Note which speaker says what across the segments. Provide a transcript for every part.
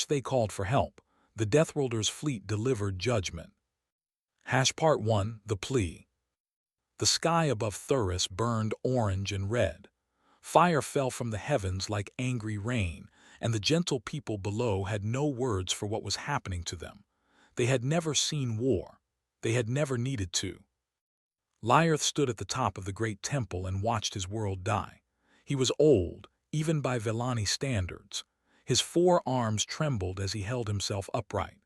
Speaker 1: They called for help. The Deathworlders' fleet delivered judgment. Part 1, The Plea. The sky above Thuris burned orange and red. Fire fell from the heavens like angry rain, and the gentle people below had no words for what was happening to them. They had never seen war. They had never needed to. Lyrth stood at the top of the great temple and watched his world die. He was old, even by Vellani standards. His 4 arms trembled as he held himself upright.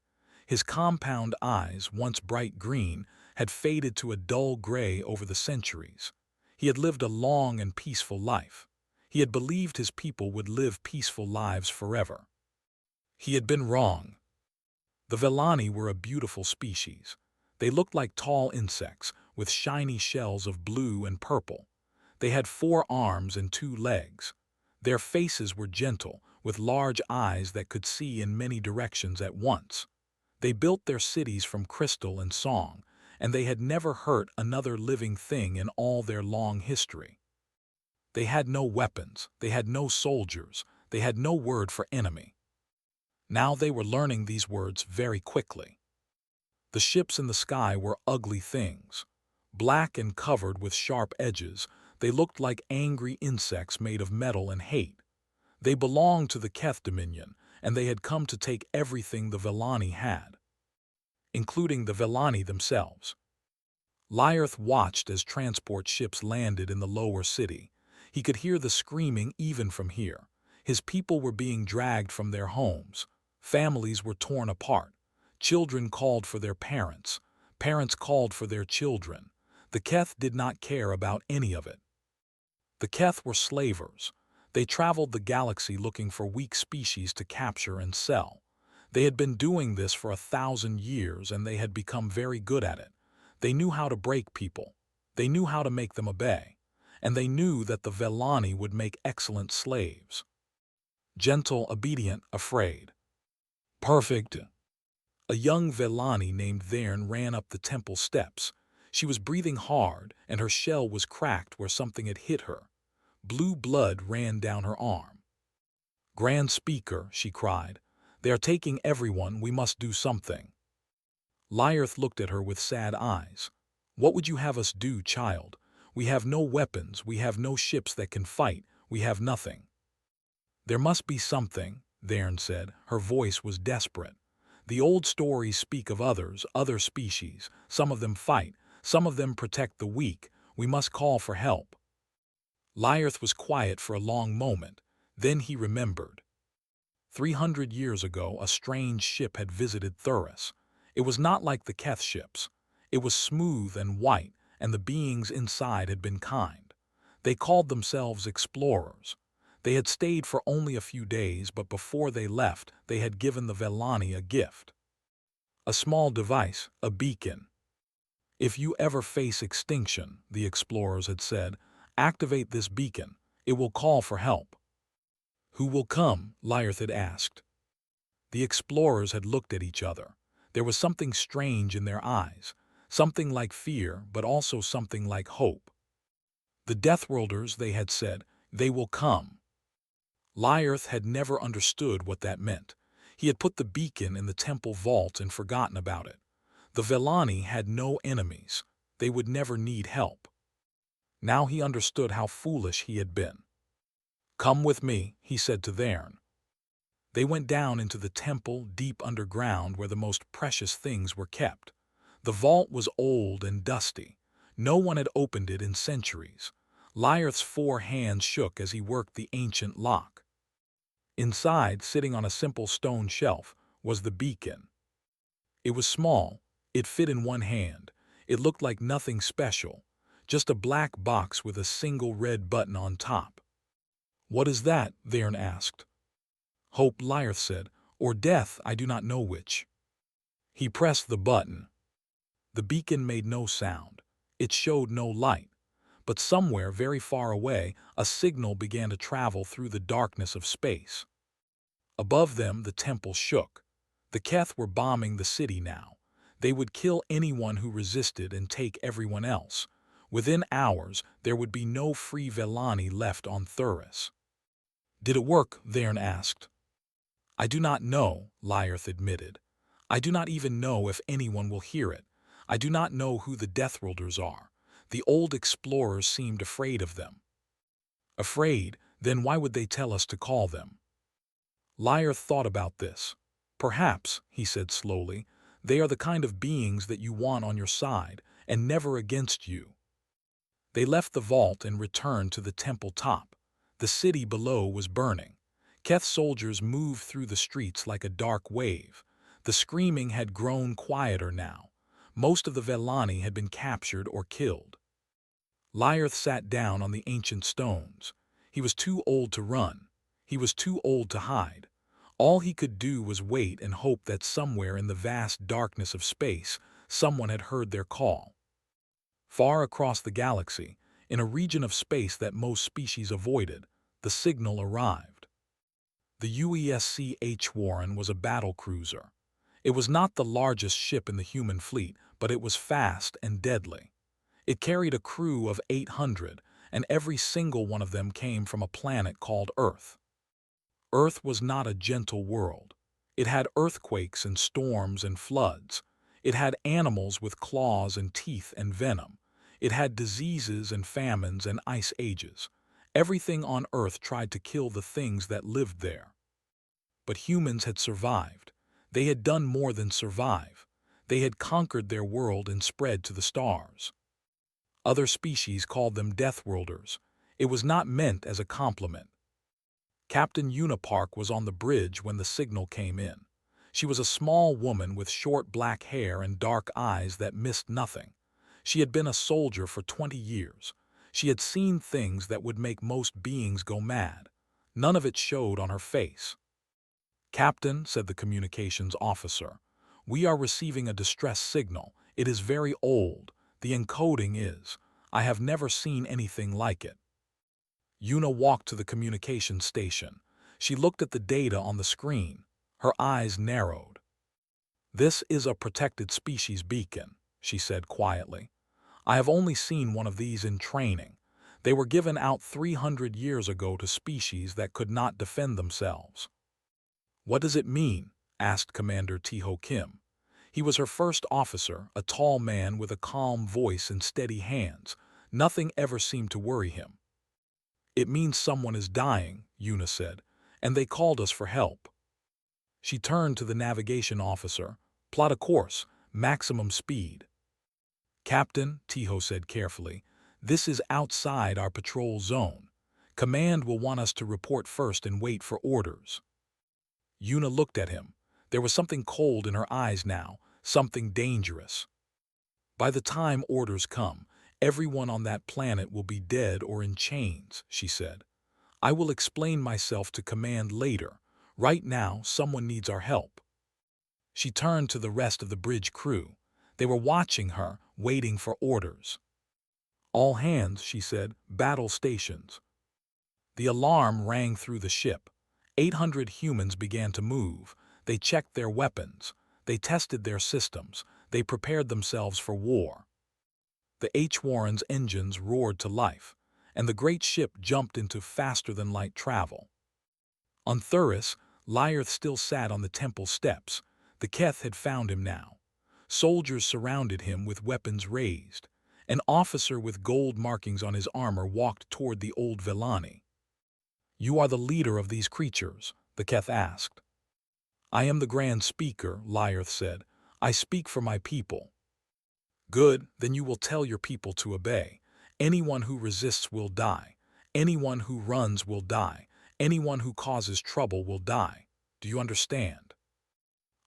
Speaker 1: His compound eyes, once bright green, had faded to a dull gray over the centuries. He had lived a long and peaceful life. He had believed his people would live peaceful lives forever. He had been wrong. The Vellani were a beautiful species. They looked like tall insects, with shiny shells of blue and purple. They had 4 arms and 2 legs. Their faces were gentle, with large eyes that could see in many directions at once. They built their cities from crystal and song, and they had never hurt another living thing in all their long history. They had no weapons, they had no soldiers, they had no word for enemy. Now they were learning these words very quickly. The ships in the sky were ugly things. Black and covered with sharp edges, they looked like angry insects made of metal and hate. They belonged to the Keth Dominion, and they had come to take everything the Vellani had, including the Vellani themselves. Lyrth watched as transport ships landed in the lower city. He could hear the screaming even from here. His people were being dragged from their homes. Families were torn apart. Children called for their parents. Parents called for their children. The Keth did not care about any of it. The Keth were slavers. They traveled the galaxy looking for weak species to capture and sell. They had been doing this for 1,000 years, and they had become very good at it. They knew how to break people. They knew how to make them obey. And they knew that the Vellani would make excellent slaves. Gentle, obedient, afraid. Perfect. A young Vellani named Thern ran up the temple steps. She was breathing hard, and her shell was cracked where something had hit her. Blue blood ran down her arm. "Grand Speaker," she cried, "they are taking everyone, we must do something." Lyrth looked at her with sad eyes. "What would you have us do, child? We have no weapons, we have no ships that can fight, we have nothing." "There must be something," Thern said. Her voice was desperate. "The old stories speak of others, other species. Some of them fight, some of them protect the weak. We must call for help." Lyrth was quiet for a long moment. Then he remembered. 300 years ago, a strange ship had visited Thuris. It was not like the Keth ships. It was smooth and white, and the beings inside had been kind. They called themselves explorers. They had stayed for only a few days, but before they left, they had given the Vellani a gift. A small device, a beacon. "If you ever face extinction," the explorers had said, "activate this beacon. It will call for help." "Who will come?" Lyrth had asked. The explorers had looked at each other. There was something strange in their eyes, something like fear, but also something like hope. "The Deathworlders," they had said, "they will come." Lyrth had never understood what that meant. He had put the beacon in the temple vault and forgotten about it. The Vellani had no enemies. They would never need help. Now he understood how foolish he had been. "Come with me," he said to Thern. They went down into the temple, deep underground where the most precious things were kept. The vault was old and dusty. No one had opened it in centuries. Lyrth's 4 hands shook as he worked the ancient lock. Inside, sitting on a simple stone shelf, was the beacon. It was small. It fit in one hand. It looked like nothing special, just a black box with a single red button on top. "What is that?" Thern asked. "Hope," Lyrth said, "or death, I do not know which." He pressed the button. The beacon made no sound. It showed no light. But somewhere very far away, a signal began to travel through the darkness of space. Above them, the temple shook. The Keth were bombing the city now. They would kill anyone who resisted and take everyone else. Within hours, there would be no free Vellani left on Thuris. "Did it work?" Thern asked. I do not know, Lyerth admitted. I do not even know if anyone will hear it. I do not know who the Deathworlders are. The old explorers seemed afraid of them. Afraid? Then why would they tell us to call them? Lyerth thought about this. Perhaps, he said slowly, they are the kind of beings that you want on your side and never against you. They left the vault and returned to the temple top. The city below was burning. Keth soldiers moved through the streets like a dark wave. The screaming had grown quieter now. Most of the Velani had been captured or killed. Lyerth sat down on the ancient stones. He was too old to run. He was too old to hide. All he could do was wait and hope that somewhere in the vast darkness of space, someone had heard their call. Far across the galaxy, in a region of space that most species avoided, the signal arrived. The UESC H. Warren was a battle cruiser. It was not the largest ship in the human fleet, but it was fast and deadly. It carried a crew of 800, and every single one of them came from a planet called Earth. Earth was not a gentle world. It had earthquakes and storms and floods. It had animals with claws and teeth and venom. It had diseases and famines and ice ages. Everything on Earth tried to kill the things that lived there. But humans had survived. They had done more than survive. They had conquered their world and spread to the stars. Other species called them Deathworlders. It was not meant as a compliment. Captain Unipark was on the bridge when the signal came in. She was a small woman with short black hair and dark eyes that missed nothing. She had been a soldier for 20 years. She had seen things that would make most beings go mad. None of it showed on her face. "Captain," said the communications officer, "we are receiving a distress signal. It is very old. The encoding is. I have never seen anything like it." Una walked to the communications station. She looked at the data on the screen. Her eyes narrowed. "This is a protected species beacon," she said quietly. "I have only seen one of these in training. They were given out 300 years ago to species that could not defend themselves." "What does it mean?" asked Commander Tiho Kim. He was her first officer, a tall man with a calm voice and steady hands. Nothing ever seemed to worry him. "It means someone is dying," Una said, "and they called us for help." She turned to the navigation officer. "Plot a course, maximum speed." "Captain," Tiho said carefully, "this is outside our patrol zone. Command will want us to report first and wait for orders." Una looked at him. There was something cold in her eyes now, something dangerous. "By the time orders come, everyone on that planet will be dead or in chains," she said. "I will explain myself to command later. Right now, someone needs our help." She turned to the rest of the bridge crew. They were watching her, waiting for orders. "All hands," she said, "battle stations." The alarm rang through the ship. 800 humans began to move. They checked their weapons. They tested their systems. They prepared themselves for war. The H. Warren's engines roared to life, and the great ship jumped into faster-than-light travel. On Thuris, Lyerth still sat on the temple steps. The Keth had found him now. Soldiers surrounded him with weapons raised. An officer with gold markings on his armor walked toward the old Velani. "You are the leader of these creatures?" the Keth asked. "I am the Grand Speaker," Lyerth said. "I speak for my people." "Good, then you will tell your people to obey. Anyone who resists will die. Anyone who runs will die. Anyone who causes trouble will die. Do you understand?"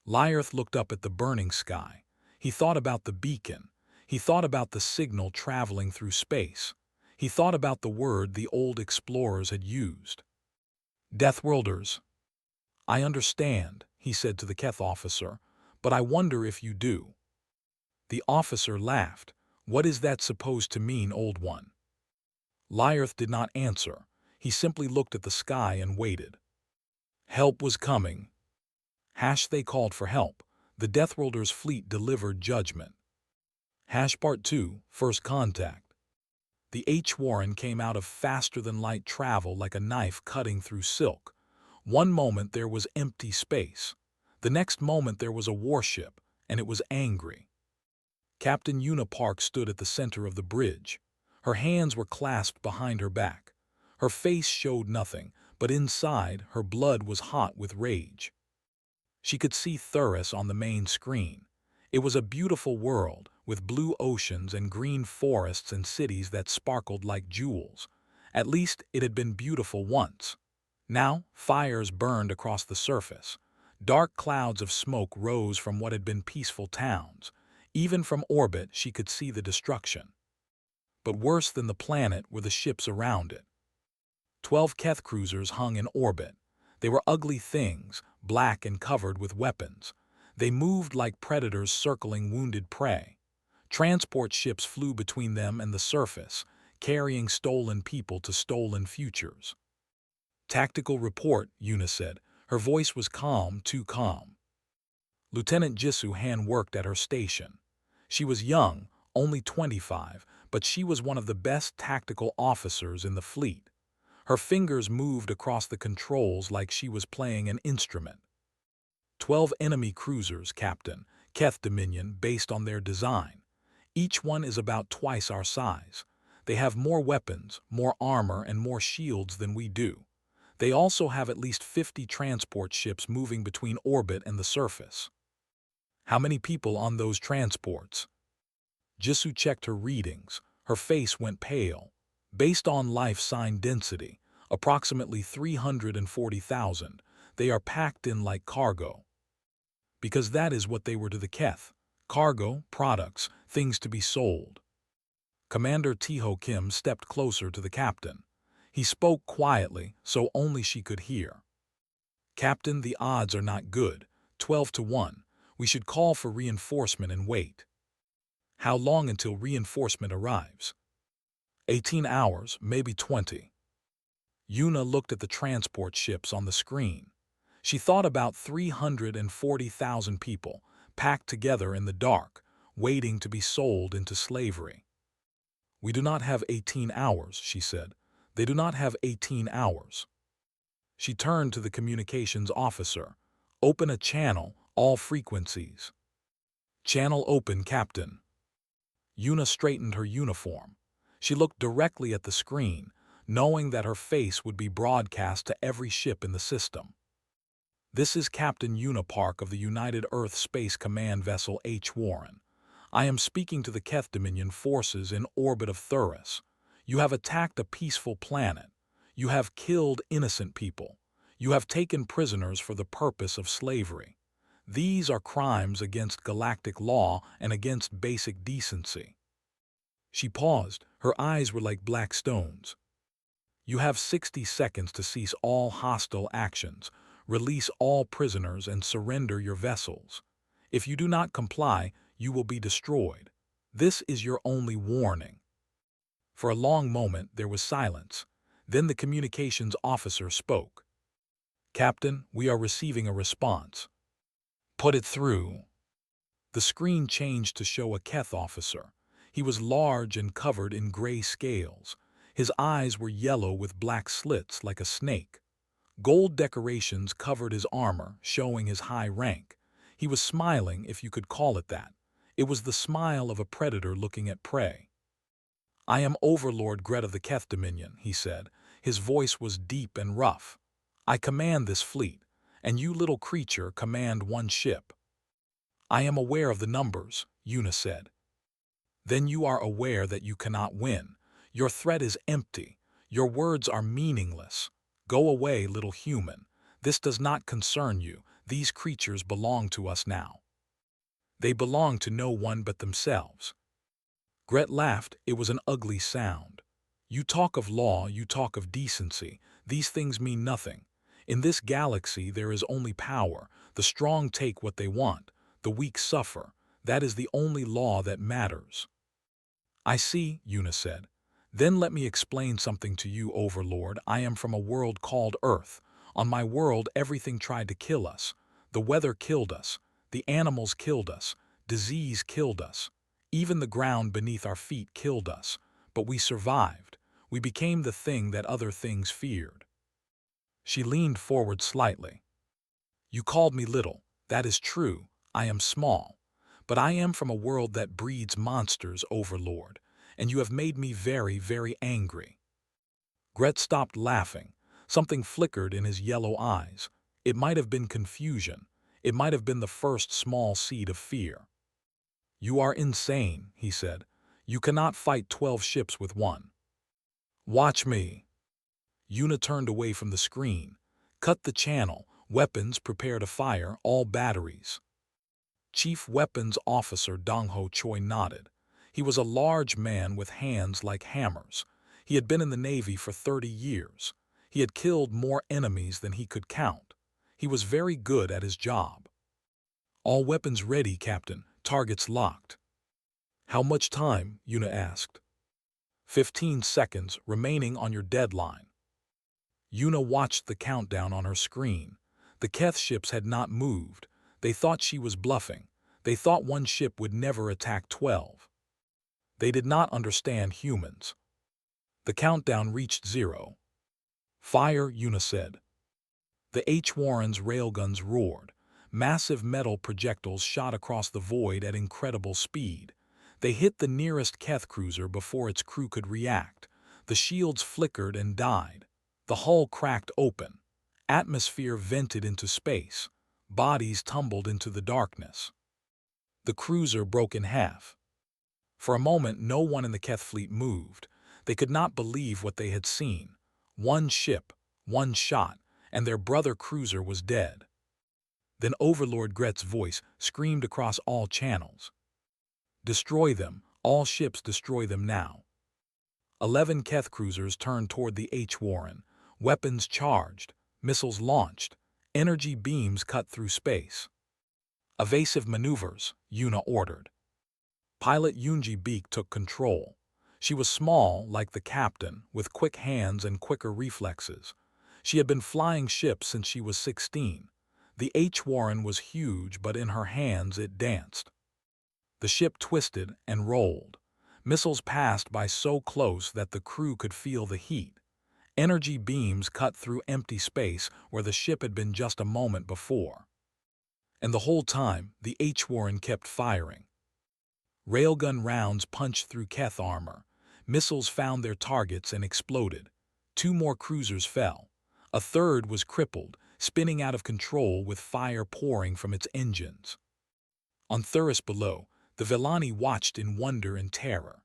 Speaker 1: Lyerth looked up at the burning sky. He thought about the beacon. He thought about the signal traveling through space. He thought about the word the old explorers had used. "Deathworlders." "I understand," he said to the Keth officer, "but I wonder if you do." The officer laughed. "What is that supposed to mean, old one?" Lyerth did not answer. He simply looked at the sky and waited. Help was coming. They called for help. The Deathworlders' fleet delivered judgment. Part 2, First Contact. The H. Warren came out of faster-than-light travel like a knife cutting through silk. One moment there was empty space. The next moment there was a warship, and it was angry. Captain Una Park stood at the center of the bridge. Her hands were clasped behind her back. Her face showed nothing, but inside her blood was hot with rage. She could see Thuris on the main screen. It was a beautiful world, with blue oceans and green forests and cities that sparkled like jewels. At least it had been beautiful once. Now, fires burned across the surface. Dark clouds of smoke rose from what had been peaceful towns. Even from orbit she could see the destruction. But worse than the planet were the ships around it. 12 Keth cruisers hung in orbit. They were ugly things, black and covered with weapons. They moved like predators circling wounded prey. Transport ships flew between them and the surface, carrying stolen people to stolen futures. "Tactical report," Una said. Her voice was calm, too calm. Lieutenant Jisoo Han worked at her station. She was young, only 25, but she was one of the best tactical officers in the fleet. Her fingers moved across the controls like she was playing an instrument. 12 enemy cruisers, Captain, Keth Dominion, based on their design. Each one is about twice our size. They have more weapons, more armor, and more shields than we do. They also have at least 50 transport ships moving between orbit and the surface. How many people on those transports? Jisoo checked her readings. Her face went pale. Based on life sign density, approximately 340,000, they are packed in like cargo. Because that is what they were to the Keth. Cargo, products, things to be sold. Commander Teho Kim stepped closer to the captain. He spoke quietly, so only she could hear. "Captain, the odds are not good. 12 to 1. We should call for reinforcement and wait." "How long until reinforcement arrives?" 18 hours, maybe 20. Una looked at the transport ships on the screen. She thought about 340,000 people, packed together in the dark, waiting to be sold into slavery. "We do not have 18 hours, she said. "They do not have 18 hours. She turned to the communications officer. "Open a channel, all frequencies." "Channel open, Captain." Una straightened her uniform. She looked directly at the screen, knowing that her face would be broadcast to every ship in the system. "This is Captain Una Park of the United Earth Space Command Vessel H. Warren. I am speaking to the Keth Dominion forces in orbit of Thuris. You have attacked a peaceful planet. You have killed innocent people. You have taken prisoners for the purpose of slavery. These are crimes against galactic law and against basic decency." She paused. Her eyes were like black stones. "You have 60 seconds to cease all hostile actions, release all prisoners, and surrender your vessels. If you do not comply, you will be destroyed. This is your only warning." For a long moment there was silence. Then the communications officer spoke. "Captain, we are receiving a response." "Put it through." The screen changed to show a Keth officer. He was large and covered in gray scales. His eyes were yellow with black slits like a snake. Gold decorations covered his armor, showing his high rank. He was smiling, if you could call it that. It was the smile of a predator looking at prey. "I am Overlord Gret of the Keth Dominion," he said. His voice was deep and rough. "I command this fleet, and you little creature command one ship." "I am aware of the numbers," Una said. "Then you are aware that you cannot win. Your threat is empty. Your words are meaningless. Go away, little human. This does not concern you. These creatures belong to us now. They belong to no one but themselves." Gret laughed. It was an ugly sound. "You talk of law, you talk of decency. These things mean nothing. In this galaxy there is only power. The strong take what they want. The weak suffer. That is the only law that matters." "I see," Una said. "Then let me explain something to you, Overlord. I am from a world called Earth. On my world everything tried to kill us. The weather killed us. The animals killed us. Disease killed us. Even the ground beneath our feet killed us. But we survived. We became the thing that other things feared." She leaned forward slightly. You called me little. That is true. I am small. But I am from a world that breeds monsters, Overlord, and you have made me very, very angry. Gret stopped laughing. Something flickered in his yellow eyes. It might have been confusion. It might have been the first small seed of fear. You are insane, he said. You cannot fight 12 ships with one. Watch me. Yuna turned away from the screen. Cut the channel. Weapons prepare to fire all batteries. Chief Weapons Officer Dongho Choi nodded. He was a large man with hands like hammers. He had been in the Navy for 30 years. He had killed more enemies than he could count. He was very good at his job. All weapons ready, Captain. Targets locked. How much time? Yuna asked. 15 seconds remaining on your deadline. Yuna watched the countdown on her screen. The Keth ships had not moved. They thought she was bluffing. They thought one ship would never attack 12. They did not understand humans. The countdown reached 0. Fire, Yuna said. The H-Warren's railguns roared. Massive metal projectiles shot across the void at incredible speed. They hit the nearest Keth cruiser before its crew could react. The shields flickered and died. The hull cracked open. Atmosphere vented into space. Bodies tumbled into the darkness. The cruiser broke in half. For a moment, no one in the Keth fleet moved. They could not believe what they had seen. One ship, one shot, and their brother cruiser was dead. Then Overlord Gret's voice screamed across all channels. Destroy them. All ships destroy them now. 11 Keth cruisers turned toward the H-Warren. Weapons charged. Missiles launched. Energy beams cut through space. Evasive maneuvers, Yuna ordered. Pilot Yunji Beak took control. She was small, like the captain, with quick hands and quicker reflexes. She had been flying ships since she was 16. The H-Warren was huge, but in her hands it danced. The ship twisted and rolled. Missiles passed by so close that the crew could feel the heat. Energy beams cut through empty space where the ship had been just a moment before. And the whole time, the H-Warren kept firing. Railgun rounds punched through Keth armor. Missiles found their targets and exploded. 2 more cruisers fell. A third was crippled, spinning out of control with fire pouring from its engines. On Thuris below, the Villani watched in wonder and terror.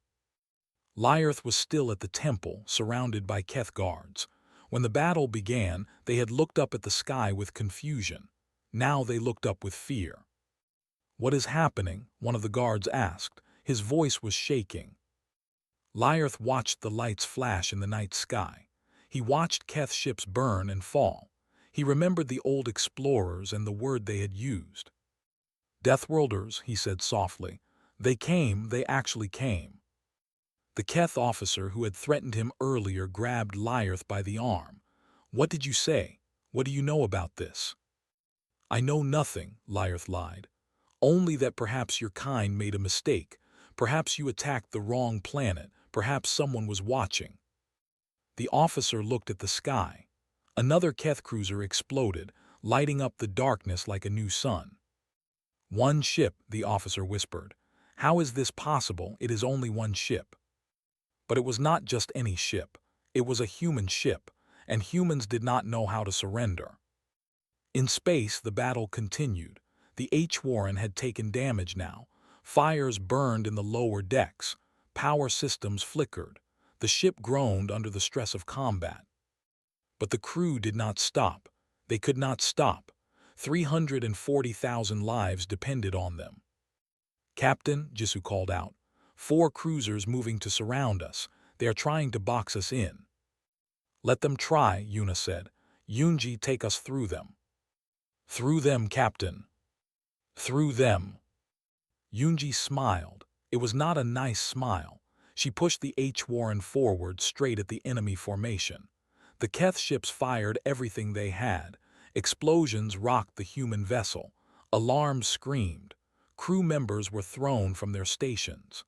Speaker 1: Lyarth was still at the temple, surrounded by Keth guards. When the battle began, they had looked up at the sky with confusion. Now they looked up with fear. What is happening? One of the guards asked. His voice was shaking. Lyarth watched the lights flash in the night sky. He watched Keth ships burn and fall. He remembered the old explorers and the word they had used. Deathworlders, he said softly. They came, they actually came. The Keth officer who had threatened him earlier grabbed Lyarth by the arm. What did you say? What do you know about this? I know nothing, Lyarth lied. Only that perhaps your kind made a mistake. Perhaps you attacked the wrong planet. Perhaps someone was watching. The officer looked at the sky. Another Keth cruiser exploded, lighting up the darkness like a new sun. One ship, the officer whispered. How is this possible? It is only one ship. But it was not just any ship. It was a human ship, and humans did not know how to surrender. In space, the battle continued. The H-Warren had taken damage now. Fires burned in the lower decks. Power systems flickered. The ship groaned under the stress of combat. But the crew did not stop. They could not stop. 340,000 lives depended on them. Captain, Jisoo called out. 4 cruisers moving to surround us. They are trying to box us in. Let them try, Yuna said. Yunji, take us through them. Through them, Captain. Through them. Yunji smiled. It was not a nice smile. She pushed the H-Warren forward straight at the enemy formation. The Keth ships fired everything they had. Explosions rocked the human vessel. Alarms screamed. Crew members were thrown from their stations.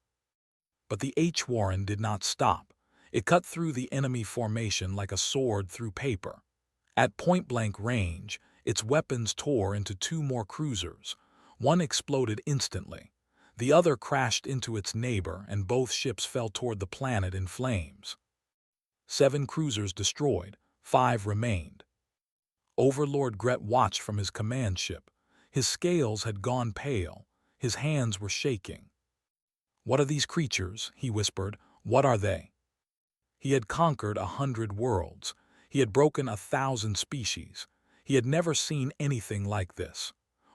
Speaker 1: But the H-Warren did not stop. It cut through the enemy formation like a sword through paper. At point-blank range, its weapons tore into two more cruisers. One exploded instantly. The other crashed into its neighbor, and both ships fell toward the planet in flames. 7 cruisers destroyed, 5 remained. Overlord Gret watched from his command ship. His scales had gone pale. His hands were shaking. "What are these creatures?" he whispered. "What are they?" He had conquered 100 worlds. He had broken 1,000 species. He had never seen anything like this.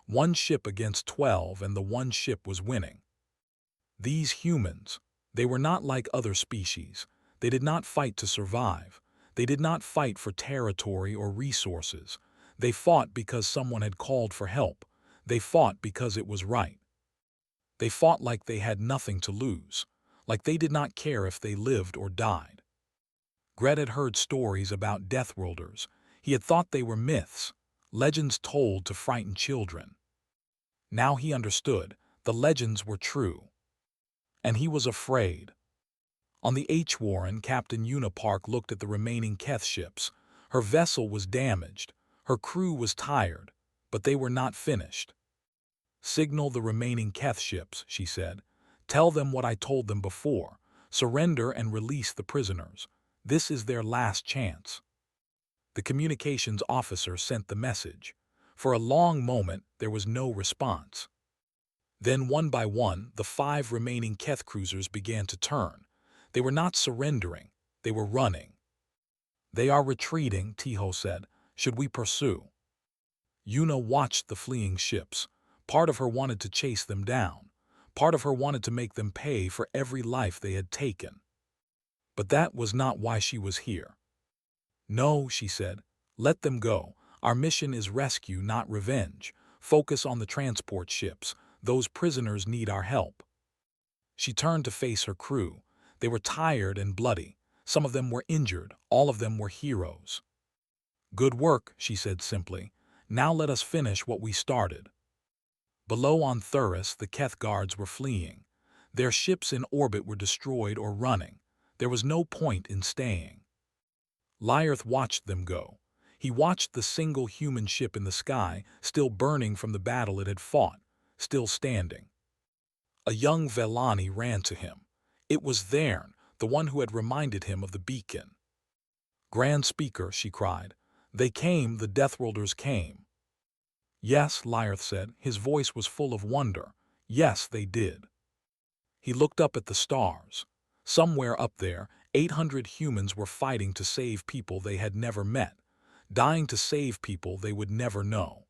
Speaker 1: 1 ship against 12, and the 1 ship was winning. These humans, they were not like other species. They did not fight to survive. They did not fight for territory or resources. They fought because someone had called for help. They fought because it was right. They fought like they had nothing to lose, like they did not care if they lived or died. Gret had heard stories about Deathworlders. He had thought they were myths, legends told to frighten children. Now he understood. The legends were true. And he was afraid. On the H Warren, Captain Unipark looked at the remaining Keth ships. Her vessel was damaged. Her crew was tired, but they were not finished. "Signal the remaining Keth ships," she said. "Tell them what I told them before. Surrender and release the prisoners. This is their last chance." The communications officer sent the message. For a long moment, there was no response. Then, one by one, the 5 remaining Keth cruisers began to turn. They were not surrendering. They were running. "They are retreating," Tiho said. "Should we pursue?" Yuna watched the fleeing ships. Part of her wanted to chase them down. Part of her wanted to make them pay for every life they had taken. But that was not why she was here. "No," she said. "Let them go. Our mission is rescue, not revenge. Focus on the transport ships. Those prisoners need our help." She turned to face her crew. They were tired and bloody. Some of them were injured. All of them were heroes. "Good work," she said simply. "Now let us finish what we started." Below on Thuris, the Keth guards were fleeing. Their ships in orbit were destroyed or running. There was no point in staying. Lyarth watched them go. He watched the single human ship in the sky, still burning from the battle it had fought, still standing. A young Velani ran to him. It was Thern, the one who had reminded him of the beacon. "Grand Speaker," she cried. "They came, the Deathworlders came." "Yes," Lyarth said. His voice was full of wonder. "Yes, they did." He looked up at the stars. Somewhere up there, 800 humans were fighting to save people they had never met, dying to save people they would never know.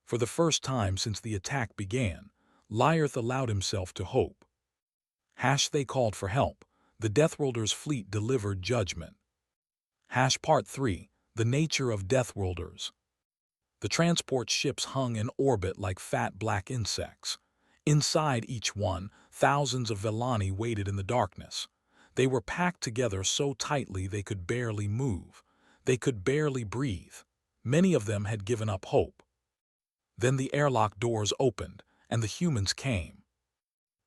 Speaker 1: For the first time since the attack began, Lyarth allowed himself to hope. They called for help. The Deathworlders' fleet delivered judgment. Part 3. The nature of Deathworlders. The transport ships hung in orbit like fat black insects. Inside each one, thousands of Velani waited in the darkness. They were packed together so tightly they could barely move. They could barely breathe. Many of them had given up hope. Then the airlock doors opened, and the humans came.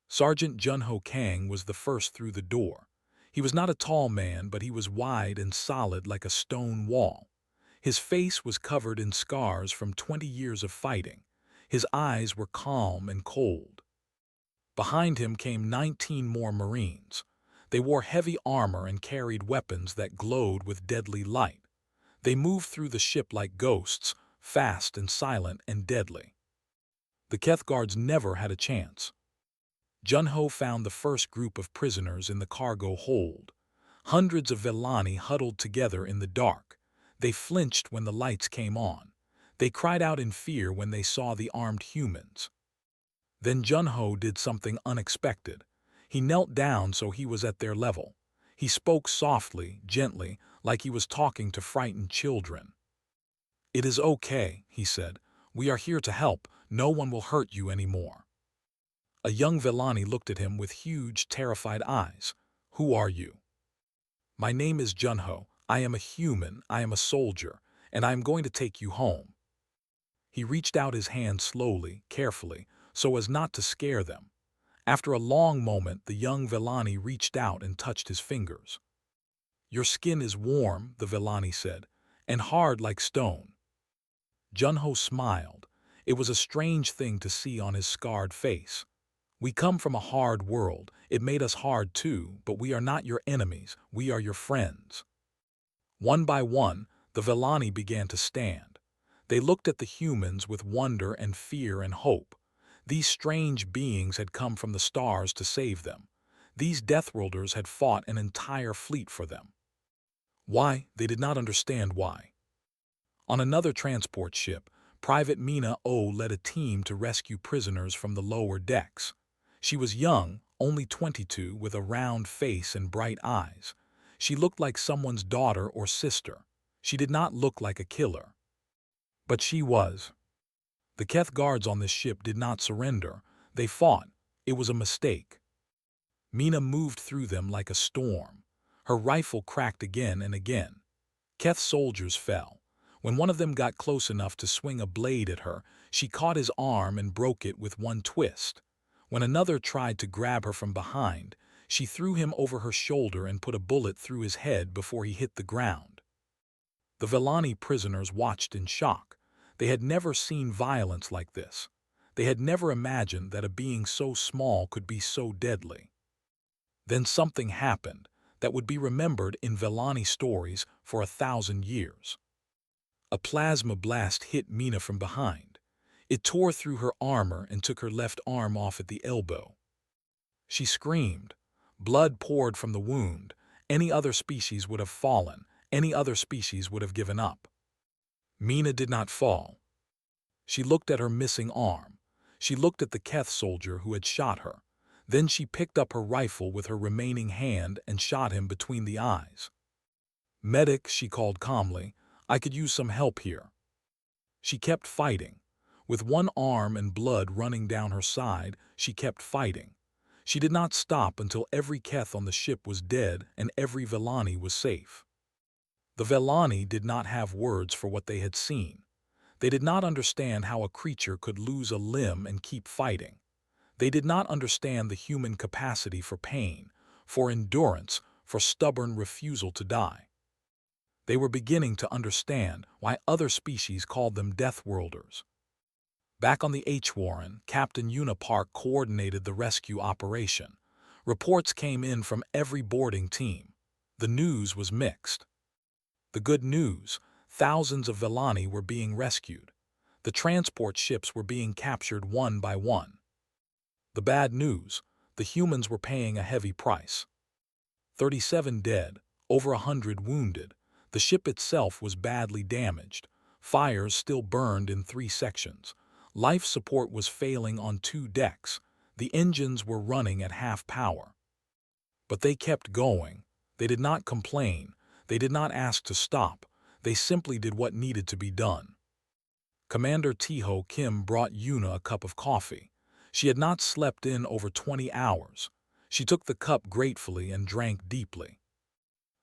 Speaker 1: Sergeant Junho Kang was the first through the door. He was not a tall man, but he was wide and solid like a stone wall. His face was covered in scars from 20 years of fighting. His eyes were calm and cold. Behind him came 19 more Marines. They wore heavy armor and carried weapons that glowed with deadly light. They moved through the ship like ghosts, fast and silent and deadly. The Keth guards never had a chance. Junho found the first group of prisoners in the cargo hold. Hundreds of Velani huddled together in the dark. They flinched when the lights came on. They cried out in fear when they saw the armed humans. Then Junho did something unexpected. He knelt down so he was at their level. He spoke softly, gently, like he was talking to frightened children. "It is okay," he said. "We are here to help. No one will hurt you anymore." A young Velani looked at him with huge, terrified eyes. "Who are you?" "My name is Junho. I am a human, I am a soldier, and I am going to take you home." He reached out his hand slowly, carefully, so as not to scare them. After a long moment, the young Velani reached out and touched his fingers. "Your skin is warm," the Velani said. and hard like stone. Junho smiled. It was a strange thing to see on his scarred face. We come from a hard world. It made us hard too, but we are not your enemies. We are your friends. One by one, the Vellani began to stand. They looked at the humans with wonder and fear and hope. These strange beings had come from the stars to save them. These Deathworlders had fought an entire fleet for them. Why? They did not understand why. On another transport ship, Private Mina O led a team to rescue prisoners from the lower decks. She was young, only 22, with a round face and bright eyes. She looked like someone's daughter or sister. She did not look like a killer. But she was. The Keth guards on this ship did not surrender. They fought. It was a mistake. Mina moved through them like a storm. Her rifle cracked again and again. Keth soldiers fell. When one of them got close enough to swing a blade at her, she caught his arm and broke it with one twist. When another tried to grab her from behind, she threw him over her shoulder and put a bullet through his head before he hit the ground. The Vellani prisoners watched in shock. They had never seen violence like this. They had never imagined that a being so small could be so deadly. Then something happened that would be remembered in Vellani stories for 1,000 years. A plasma blast hit Mina from behind. It tore through her armor and took her left arm off at the elbow. She screamed. Blood poured from the wound. Any other species would have fallen. Any other species would have given up. Mina did not fall. She looked at her missing arm. She looked at the Keth soldier who had shot her. Then she picked up her rifle with her remaining hand and shot him between the eyes. "Medic," she called calmly, "I could use some help here." She kept fighting. With one arm and blood running down her side, she kept fighting. She did not stop until every Keth on the ship was dead and every Vellani was safe. The Vellani did not have words for what they had seen. They did not understand how a creature could lose a limb and keep fighting. They did not understand the human capacity for pain, for endurance, for stubborn refusal to die. They were beginning to understand why other species called them Deathworlders. Back on the H-Warren, Captain Una Park coordinated the rescue operation. Reports came in from every boarding team. The news was mixed. The good news: thousands of Vellani were being rescued. The transport ships were being captured one by one. The bad news: the humans were paying a heavy price. 37 dead, over 100 wounded. The ship itself was badly damaged. Fires still burned in 3 sections. Life support was failing on 2 decks. The engines were running at half power. But they kept going. They did not complain. They did not ask to stop. They simply did what needed to be done. Commander Tiho Kim brought Yuna a cup of coffee. She had not slept in over 20 hours. She took the cup gratefully and drank deeply.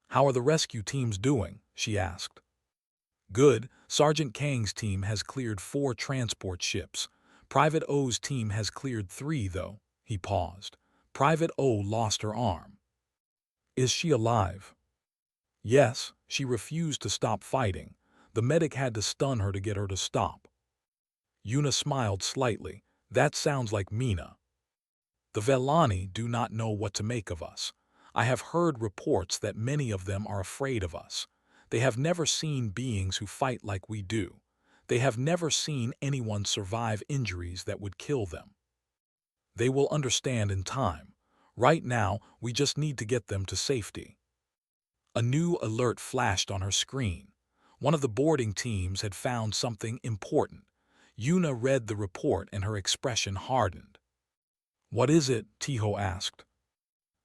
Speaker 1: "How are the rescue teams doing?" she asked. "Good. Sergeant Kang's team has cleared 4 transport ships. Private O's team has cleared 3, though." He paused. "Private O lost her arm." "Is she alive?" "Yes, she refused to stop fighting. The medic had to stun her to get her to stop." Yuna smiled slightly. "That sounds like Mina." "The Vellani do not know what to make of us. I have heard reports that many of them are afraid of us. They have never seen beings who fight like we do. They have never seen anyone survive injuries that would kill them. They will understand in time. Right now, we just need to get them to safety." A new alert flashed on her screen. One of the boarding teams had found something important. Yuna read the report and her expression hardened. "What is it?" Tiho asked.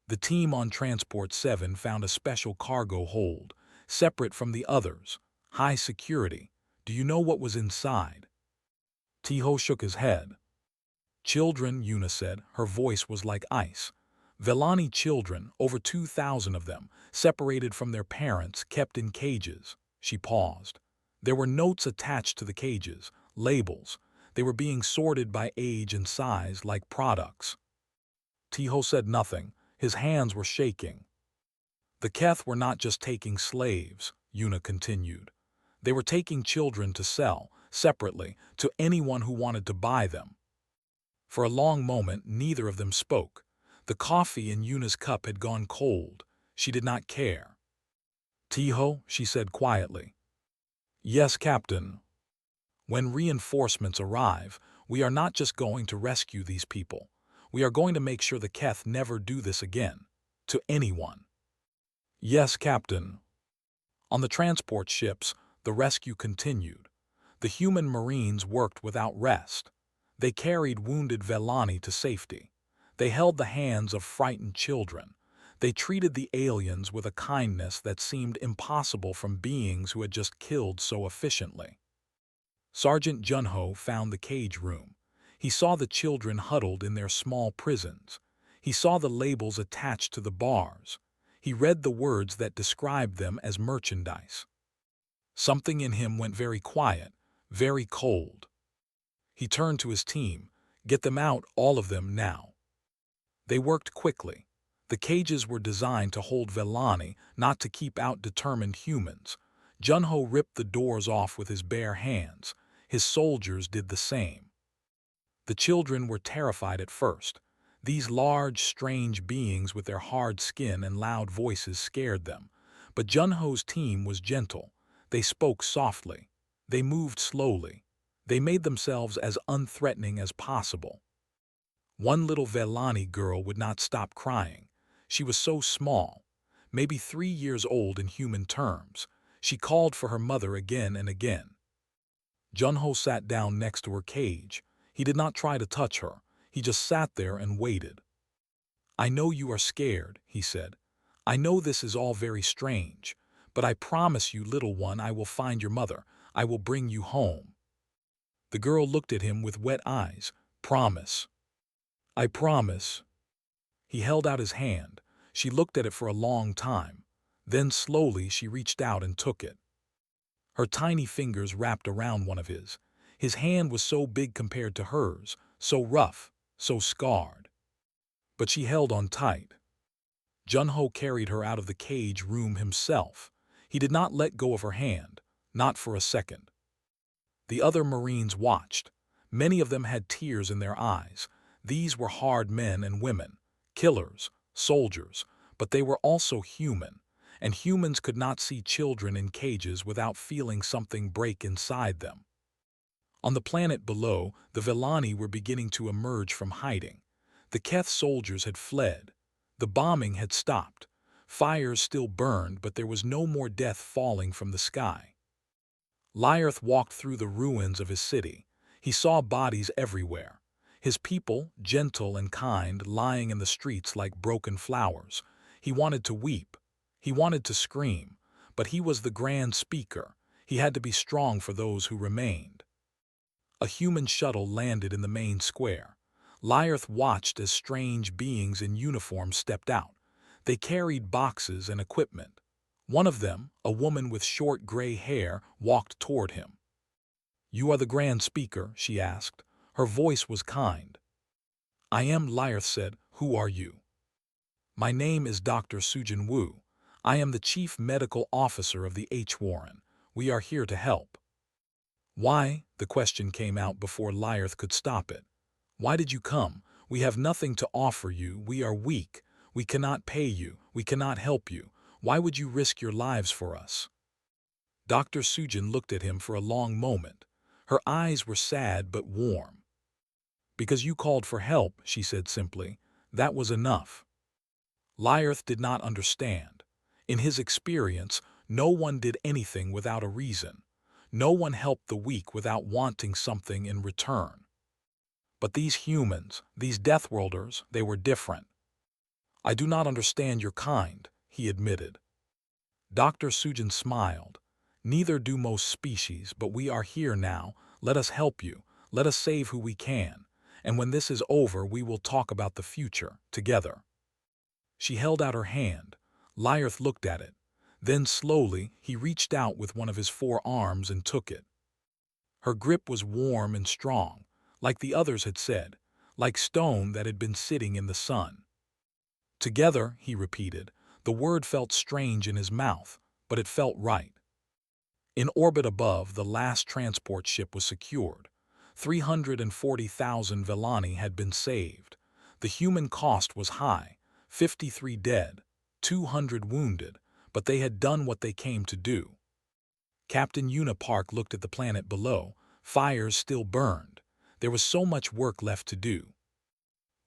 Speaker 1: "The team on Transport 7 found a special cargo hold, separate from the others. High security. Do you know what was inside?" Tiho shook his head. "Children," Yuna said. Her voice was like ice. "Vellani children, over 2,000 of them, separated from their parents, kept in cages." She paused. There were notes attached to the cages, labels. They were being sorted by age and size like products. Tiho said nothing. His hands were shaking. "The Keth were not just taking slaves," Yuna continued. They were taking children to sell, separately, to anyone who wanted to buy them. For a long moment, neither of them spoke. The coffee in Yuna's cup had gone cold. She did not care. "Tiho," she said quietly. "Yes, Captain. When reinforcements arrive, we are not just going to rescue these people. We are going to make sure the Keth never do this again. To anyone." "Yes, Captain." On the transport ships, the rescue continued. The human Marines worked without rest. They carried wounded Velani to safety. They held the hands of frightened children. They treated the aliens with a kindness that seemed impossible from beings who had just killed so efficiently. Sergeant Junho found the cage room. He saw the children huddled in their small prisons. He saw the labels attached to the bars. He read the words that described them as merchandise. Something in him went very quiet, very cold. He turned to his team. "Get them out, all of them, now." They worked quickly. The cages were designed to hold Velani, not to keep out determined humans. Junho ripped the doors off with his bare hands. His soldiers did the same. The children were terrified at first. These large, strange beings with their hard skin and loud voices scared them. But Junho's team was gentle. They spoke softly. They moved slowly. They made themselves as unthreatening as possible. One little Velani girl would not stop crying. She was so small, maybe 3 years old in human terms. She called for her mother again and again. Junho sat down next to her cage. He did not try to touch her. He just sat there and waited. "I know you are scared," he said. "I know this is all very strange. But I promise you, little one, I will find your mother. I will bring you home." The girl looked at him with wet eyes. "Promise." "I promise." He held out his hand. She looked at it for a long time. Then slowly she reached out and took it. Her tiny fingers wrapped around one of his. His hand was so big compared to hers, so rough, so scarred. But she held on tight. Junho carried her out of the cage room himself. He did not let go of her hand, not for a second. The other Marines watched. Many of them had tears in their eyes. These were hard men and women, killers, soldiers, but they were also human, and humans could not see children in cages without feeling something break inside them. On the planet below, the Velani were beginning to emerge from hiding. The Keth soldiers had fled. The bombing had stopped. Fires still burned, but there was no more death falling from the sky. Lyarth walked through the ruins of his city. He saw bodies everywhere. His people, gentle and kind, lying in the streets like broken flowers. He wanted to weep. He wanted to scream. But he was the Grand Speaker. He had to be strong for those who remained. A human shuttle landed in the main square. Lyarth watched as strange beings in uniform stepped out. They carried boxes and equipment. One of them, a woman with short gray hair, walked toward him. "You are the Grand Speaker?" she asked. Her voice was kind. "I am," Lyarth said. "Who are you?" "My name is Dr. Sujin Wu. I am the Chief Medical Officer of the H-Warren. We are here to help." "Why?" The question came out before Lyarth could stop it. "Why did you come? We have nothing to offer you. We are weak. We cannot pay you. We cannot help you. Why would you risk your lives for us?" Dr. Sujin looked at him for a long moment. Her eyes were sad but warm. "Because you called for help," she said simply. "That was enough." Lyarth did not understand. In his experience, no one did anything without a reason. No one helped the weak without wanting something in return. But these humans, these Deathworlders, they were different. "I do not understand your kind," he admitted. Dr. Sujin smiled. "Neither do most species, but we are here now. Let us help you. Let us save who we can. And when this is over, we will talk about the future, together." She held out her hand. Lyarth looked at it. Then slowly, he reached out with one of his 4 arms and took it. Her grip was warm and strong, like the others had said, like stone that had been sitting in the sun. "Together," he repeated. The word felt strange in his mouth, but it felt right. In orbit above, the last transport ship was secured. 340,000 Vellani had been saved. The human cost was high, 53 dead, 200 wounded, but they had done what they came to do. Captain Una Park looked at the planet below. Fires still burned. There was so much work left to do.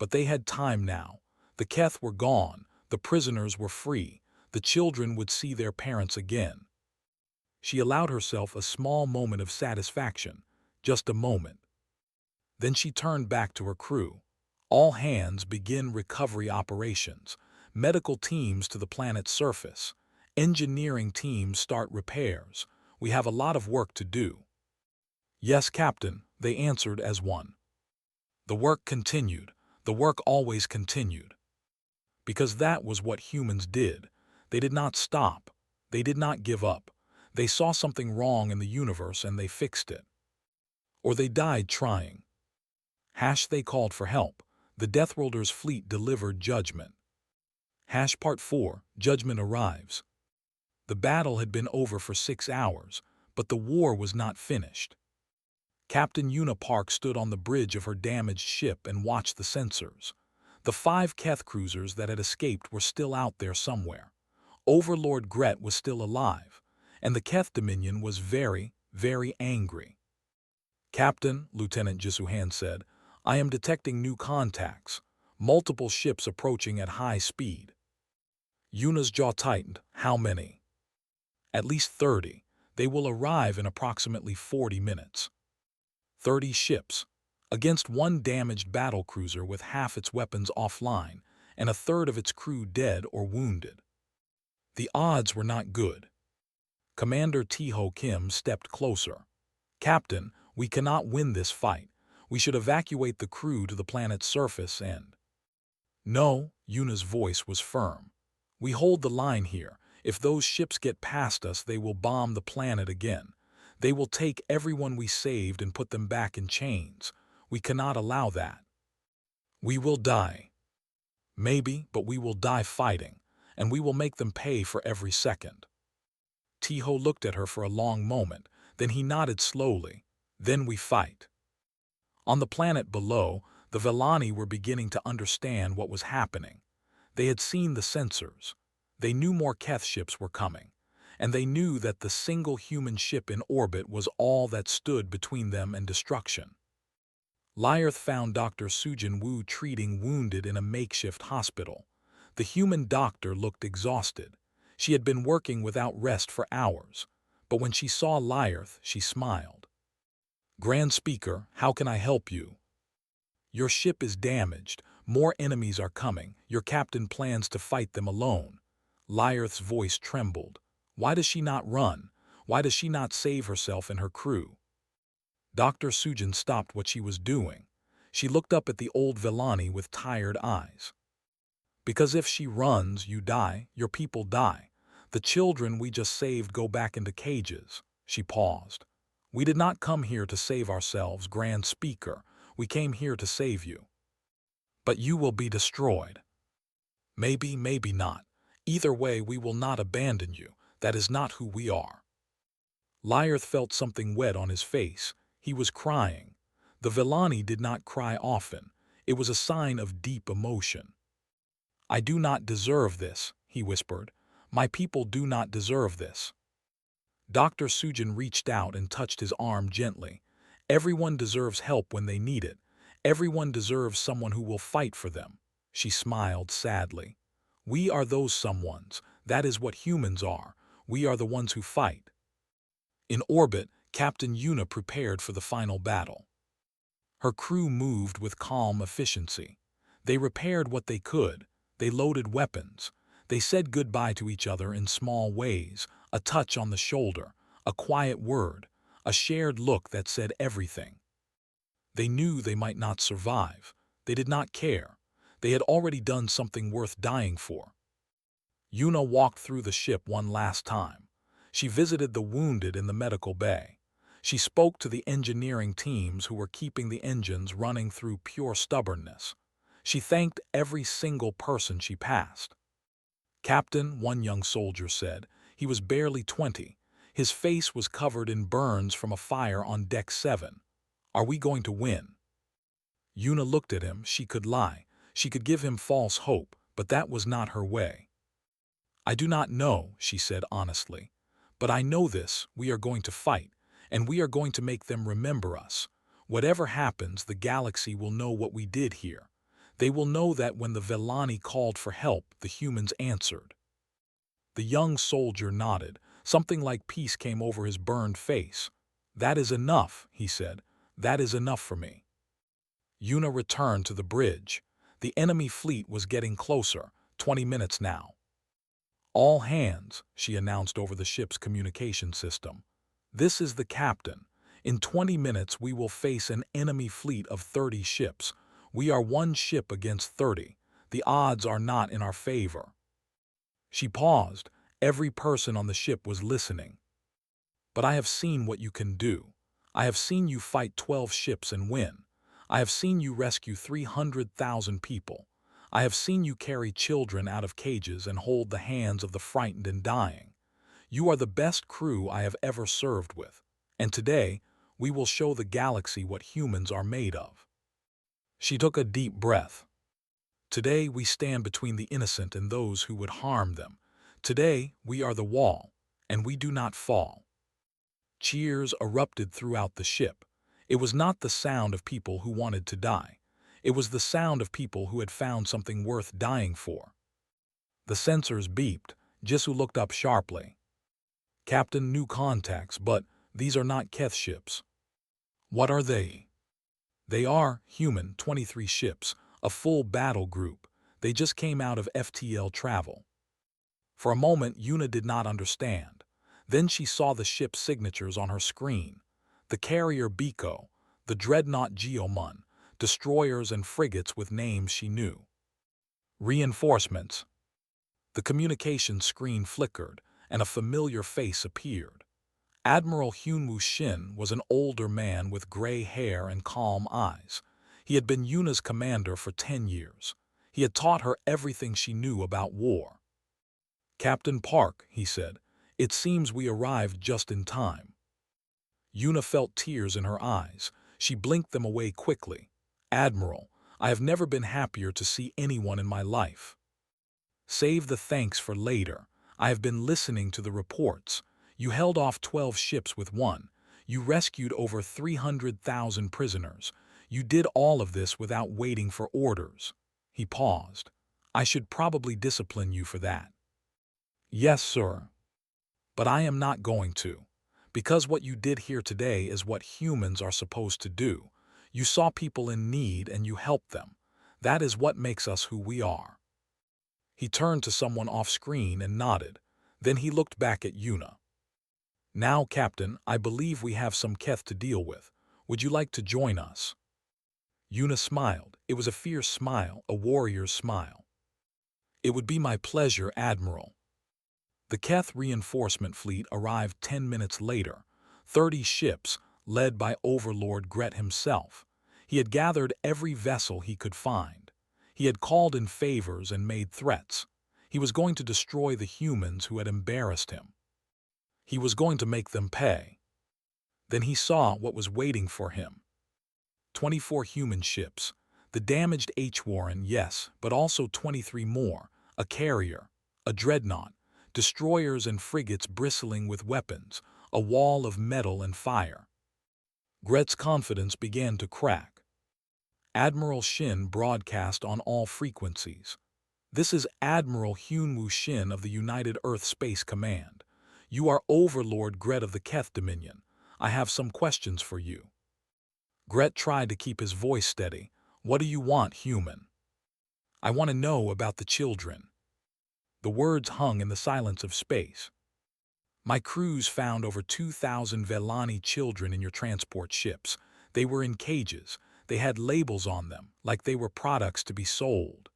Speaker 1: But they had time now. The Keth were gone, the prisoners were free, the children would see their parents again. She allowed herself a small moment of satisfaction, just a moment. Then she turned back to her crew. All hands begin recovery operations. Medical teams to the planet's surface. Engineering teams start repairs. We have a lot of work to do. Yes, Captain, they answered as one. The work continued. The work always continued. Because that was what humans did. They did not stop. They did not give up. They saw something wrong in the universe and they fixed it. Or they died trying. They called for help. The Deathworlders' fleet delivered judgment. Part 4, Judgment arrives. The battle had been over for 6 hours, but the war was not finished. Captain Una Park stood on the bridge of her damaged ship and watched the sensors. The 5 Keth cruisers that had escaped were still out there somewhere. Overlord Gret was still alive, and the Keth Dominion was very, very angry. Captain, Lieutenant Jisuhan said, I am detecting new contacts, multiple ships approaching at high speed. Una's jaw tightened. How many? At least 30. They will arrive in approximately 40 minutes. 30 ships, against one damaged battlecruiser with half its weapons offline and a third of its crew dead or wounded. The odds were not good. Commander T-Ho Kim stepped closer. Captain, we cannot win this fight. We should evacuate the crew to the planet's surface and... No, Una's voice was firm. We hold the line here. If those ships get past us, they will bomb the planet again. They will take everyone we saved and put them back in chains. We cannot allow that. We will die. Maybe, but we will die fighting, and we will make them pay for every second. T-Ho looked at her for a long moment, then he nodded slowly. Then we fight. On the planet below, the Vellani were beginning to understand what was happening. They had seen the sensors. They knew more Keth ships were coming, and they knew that the single human ship in orbit was all that stood between them and destruction. Lyarth found Dr. Sujin Wu treating wounded in a makeshift hospital. The human doctor looked exhausted. She had been working without rest for hours, but when she saw Lyarth, she smiled. Grand Speaker, how can I help you? Your ship is damaged. More enemies are coming. Your captain plans to fight them alone. Lyarth's voice trembled. Why does she not run? Why does she not save herself and her crew? Dr. Sujin stopped what she was doing. She looked up at the old Vellani with tired eyes. Because if she runs, you die, your people die. The children we just saved go back into cages. She paused. We did not come here to save ourselves, Grand Speaker. We came here to save you. But you will be destroyed. Maybe, maybe not. Either way, we will not abandon you. That is not who we are. Lyarth felt something wet on his face. He was crying. The Vellani did not cry often. It was a sign of deep emotion. I do not deserve this, he whispered. My people do not deserve this. Dr. Sujin reached out and touched his arm gently. Everyone deserves help when they need it. Everyone deserves someone who will fight for them. She smiled sadly. We are those someones. That is what humans are. We are the ones who fight. In orbit, Captain Una prepared for the final battle. Her crew moved with calm efficiency. They repaired what they could. They loaded weapons. They said goodbye to each other in small ways, a touch on the shoulder, a quiet word, a shared look that said everything. They knew they might not survive. They did not care. They had already done something worth dying for. Una walked through the ship one last time. She visited the wounded in the medical bay. She spoke to the engineering teams who were keeping the engines running through pure stubbornness. She thanked every single person she passed. Captain, one young soldier said. He was barely 20. His face was covered in burns from a fire on Deck 7. Are we going to win? Yuna looked at him. She could lie. She could give him false hope, but that was not her way. I do not know, she said honestly. But I know this, we are going to fight, and we are going to make them remember us. Whatever happens, the galaxy will know what we did here. They will know that when the Vellani called for help, the humans answered. The young soldier nodded. Something like peace came over his burned face. That is enough, he said. That is enough for me. Yuna returned to the bridge. The enemy fleet was getting closer, 20 minutes now. All hands, she announced over the ship's communication system. This is the captain. In 20 minutes we will face an enemy fleet of 30 ships. We are one ship against 30. The odds are not in our favor. She paused. Every person on the ship was listening. But I have seen what you can do. I have seen you fight 12 ships and win. I have seen you rescue 300,000 people. I have seen you carry children out of cages and hold the hands of the frightened and dying. You are the best crew I have ever served with. And today, we will show the galaxy what humans are made of. She took a deep breath. Today, we stand between the innocent and those who would harm them. Today, we are the wall, and we do not fall. Cheers erupted throughout the ship. It was not the sound of people who wanted to die. It was the sound of people who had found something worth dying for. The sensors beeped. Jisoo looked up sharply. Captain, new contacts, but these are not Keth ships. What are they? They are human 23 ships, a full battle group. They just came out of FTL travel. For a moment, Yuna did not understand. Then she saw the ship's signatures on her screen. The carrier Biko, the dreadnought Geomun, destroyers and frigates with names she knew. Reinforcements. The communication screen flickered, and a familiar face appeared. Admiral Hyunwoo Shin was an older man with gray hair and calm eyes. He had been Yuna's commander for 10 years. He had taught her everything she knew about war. Captain Park, he said, it seems we arrived just in time. Yuna felt tears in her eyes. She blinked them away quickly. Admiral, I have never been happier to see anyone in my life. Save the thanks for later. I have been listening to the reports. You held off 12 ships with one. You rescued over 300,000 prisoners. You did all of this without waiting for orders. He paused. I should probably discipline you for that. Yes, sir. But I am not going to. Because what you did here today is what humans are supposed to do. You saw people in need and you helped them. That is what makes us who we are. He turned to someone off-screen and nodded. Then he looked back at Yuna. Now, Captain, I believe we have some Keth to deal with. Would you like to join us? Yuna smiled. It was a fierce smile, a warrior's smile. It would be my pleasure, Admiral. The Keth reinforcement fleet arrived 10 minutes later. 30 ships, led by Overlord Gret himself. He had gathered every vessel he could find. He had called in favors and made threats. He was going to destroy the humans who had embarrassed him. He was going to make them pay. Then he saw what was waiting for him. 24 human ships. The damaged HFY, yes, but also 23 more. A carrier, a dreadnought, destroyers and frigates bristling with weapons, a wall of metal and fire. Gret's confidence began to crack. Admiral Shin broadcast on all frequencies. This is Admiral Hyunwoo Shin of the United Earth Space Command. You are Overlord Gret of the Keth Dominion. I have some questions for you. Gret tried to keep his voice steady. What do you want, human? I want to know about the children. The words hung in the silence of space. My crews found over 2,000 Vellani children in your transport ships. They were in cages. They had labels on them, like they were products to be sold.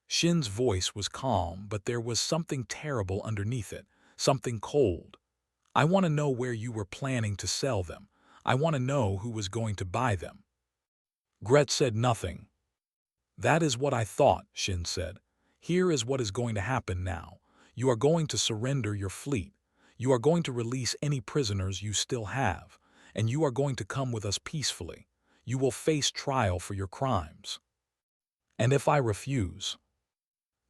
Speaker 1: Shin's voice was calm, but there was something terrible underneath it, something cold. I want to know where you were planning to sell them. I want to know who was going to buy them. Gret said nothing. That is what I thought, Shin said. Here is what is going to happen now. You are going to surrender your fleet. You are going to release any prisoners you still have, and you are going to come with us peacefully. You will face trial for your crimes. And if I refuse,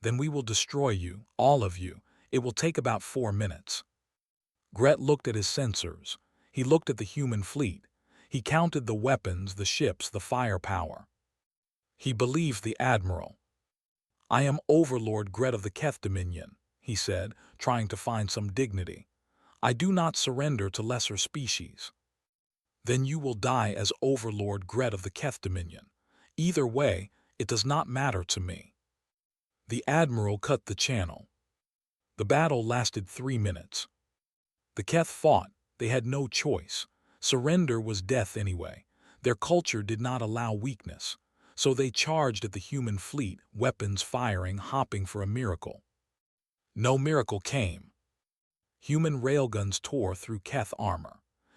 Speaker 1: then we will destroy you, all of you. It will take about 4 minutes. Gret looked at his sensors. He looked at the human fleet. He counted the weapons, the ships, the firepower. He believed the admiral. I am Overlord Gret of the Keth Dominion, he said, trying to find some dignity. I do not surrender to lesser species. Then you will die as Overlord Gret of the Keth Dominion. Either way, it does not matter to me. The admiral cut the channel. The battle lasted 3 minutes. The Keth fought. They had no choice. Surrender was death anyway. Their culture did not allow weakness. So they charged at the human fleet, weapons firing, hopping for a miracle. No miracle came. Human railguns tore through Keth armor.